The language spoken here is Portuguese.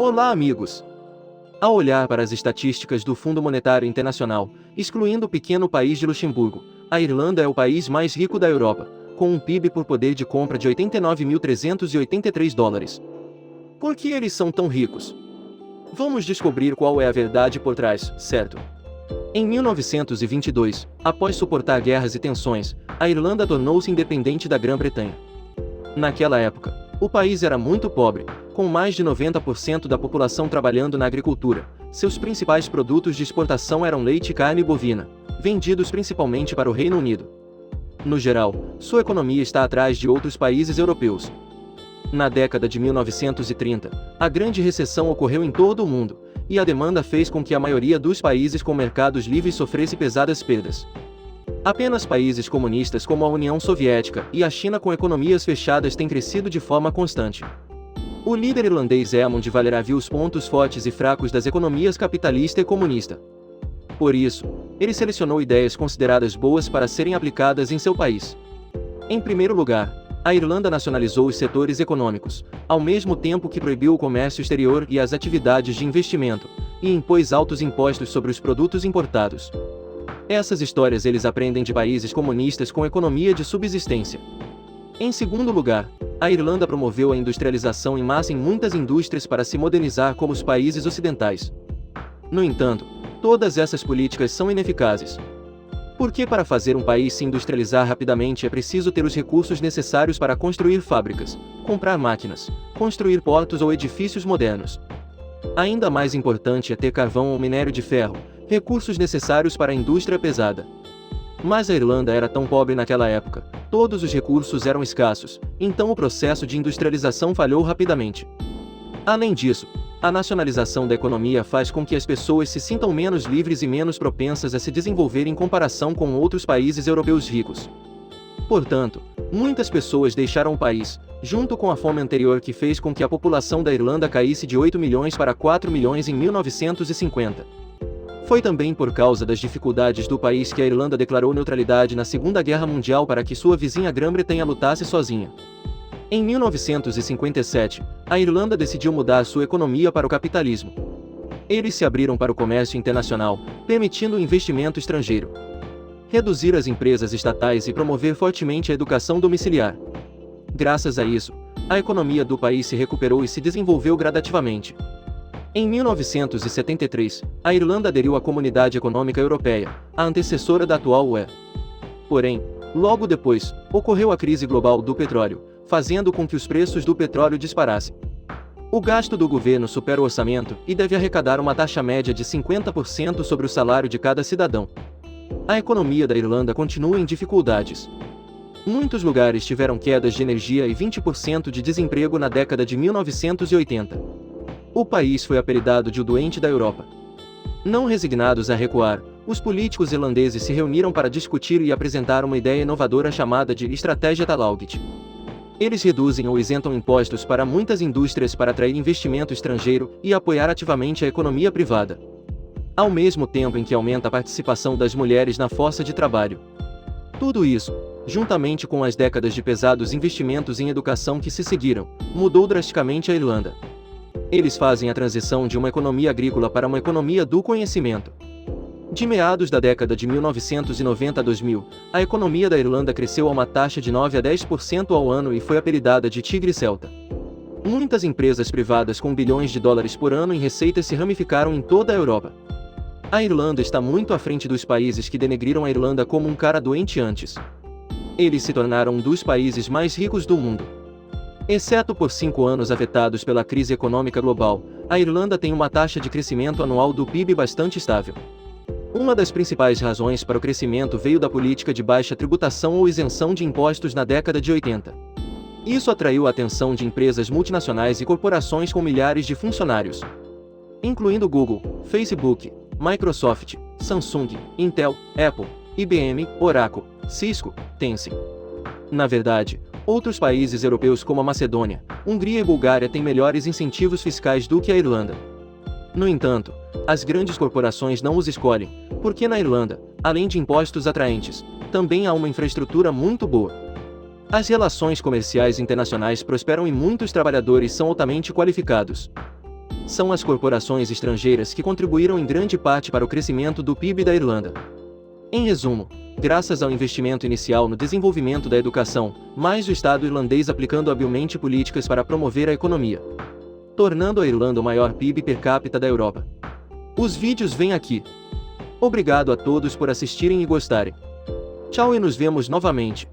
Olá, amigos! Ao olhar para as estatísticas do Fundo Monetário Internacional, excluindo o pequeno país de Luxemburgo, a Irlanda é o país mais rico da Europa, com um PIB por poder de compra de 89.383 dólares. Por que eles são tão ricos? Vamos descobrir qual é a verdade por trás, certo? Em 1922, após suportar guerras e tensões, a Irlanda tornou-se independente da Grã-Bretanha. Naquela época, o país era muito pobre, com mais de 90% da população trabalhando na agricultura. Seus principais produtos de exportação eram leite e carne bovina, vendidos principalmente para o Reino Unido. No geral, sua economia está atrás de outros países europeus. Na década de 1930, a Grande Recessão ocorreu em todo o mundo, e a demanda fez com que a maioria dos países com mercados livres sofresse pesadas perdas. Apenas países comunistas como a União Soviética e a China com economias fechadas têm crescido de forma constante. O líder irlandês Edmund de Valera viu os pontos fortes e fracos das economias capitalista e comunista. Por isso, ele selecionou ideias consideradas boas para serem aplicadas em seu país. Em primeiro lugar, a Irlanda nacionalizou os setores econômicos, ao mesmo tempo que proibiu o comércio exterior e as atividades de investimento, e impôs altos impostos sobre os produtos importados. Essas histórias eles aprendem de países comunistas com economia de subsistência. Em segundo lugar, a Irlanda promoveu a industrialização em massa em muitas indústrias para se modernizar como os países ocidentais. No entanto, todas essas políticas são ineficazes. Porque para fazer um país se industrializar rapidamente é preciso ter os recursos necessários para construir fábricas, comprar máquinas, construir portos ou edifícios modernos. Ainda mais importante é ter carvão ou minério de ferro, recursos necessários para a indústria pesada. Mas a Irlanda era tão pobre naquela época, todos os recursos eram escassos, então o processo de industrialização falhou rapidamente. Além disso, a nacionalização da economia faz com que as pessoas se sintam menos livres e menos propensas a se desenvolver em comparação com outros países europeus ricos. Portanto, muitas pessoas deixaram o país, junto com a fome anterior que fez com que a população da Irlanda caísse de 8 milhões para 4 milhões em 1950. Foi também por causa das dificuldades do país que a Irlanda declarou neutralidade na Segunda Guerra Mundial para que sua vizinha Grã-Bretanha lutasse sozinha. Em 1957, a Irlanda decidiu mudar sua economia para o capitalismo. Eles se abriram para o comércio internacional, permitindo o investimento estrangeiro, reduzir as empresas estatais e promover fortemente a educação domiciliar. Graças a isso, a economia do país se recuperou e se desenvolveu gradativamente. Em 1973, a Irlanda aderiu à Comunidade Econômica Europeia, a antecessora da atual UE. Porém, logo depois, ocorreu a crise global do petróleo, fazendo com que os preços do petróleo disparassem. O gasto do governo supera o orçamento e deve arrecadar uma taxa média de 50% sobre o salário de cada cidadão. A economia da Irlanda continua em dificuldades. Muitos lugares tiveram quedas de energia e 20% de desemprego na década de 1980. O país foi apelidado de o doente da Europa. Não resignados a recuar, os políticos irlandeses se reuniram para discutir e apresentar uma ideia inovadora chamada de Estratégia Tallaght. Eles reduzem ou isentam impostos para muitas indústrias para atrair investimento estrangeiro e apoiar ativamente a economia privada, ao mesmo tempo em que aumenta a participação das mulheres na força de trabalho. Tudo isso, juntamente com as décadas de pesados investimentos em educação que se seguiram, mudou drasticamente a Irlanda. Eles fazem a transição de uma economia agrícola para uma economia do conhecimento. De meados da década de 1990 a 2000, a economia da Irlanda cresceu a uma taxa de 9 a 10% ao ano e foi apelidada de Tigre Celta. Muitas empresas privadas com bilhões de dólares por ano em receitas se ramificaram em toda a Europa. A Irlanda está muito à frente dos países que denegriram a Irlanda como um cara doente antes. Eles se tornaram um dos países mais ricos do mundo. Exceto por 5 anos afetados pela crise econômica global, a Irlanda tem uma taxa de crescimento anual do PIB bastante estável. Uma das principais razões para o crescimento veio da política de baixa tributação ou isenção de impostos na década de 80. Isso atraiu a atenção de empresas multinacionais e corporações com milhares de funcionários, incluindo Google, Facebook, Microsoft, Samsung, Intel, Apple, IBM, Oracle, Cisco, Tencent. Na verdade, outros países europeus como a Macedônia, Hungria e Bulgária têm melhores incentivos fiscais do que a Irlanda. No entanto, as grandes corporações não os escolhem, porque na Irlanda, além de impostos atraentes, também há uma infraestrutura muito boa. As relações comerciais internacionais prosperam e muitos trabalhadores são altamente qualificados. São as corporações estrangeiras que contribuíram em grande parte para o crescimento do PIB da Irlanda. Em resumo, graças ao investimento inicial no desenvolvimento da educação, mais o Estado irlandês aplicando habilmente políticas para promover a economia, tornando a Irlanda o maior PIB per capita da Europa. Os vídeos vêm aqui. Obrigado a todos por assistirem e gostarem. Tchau e nos vemos novamente.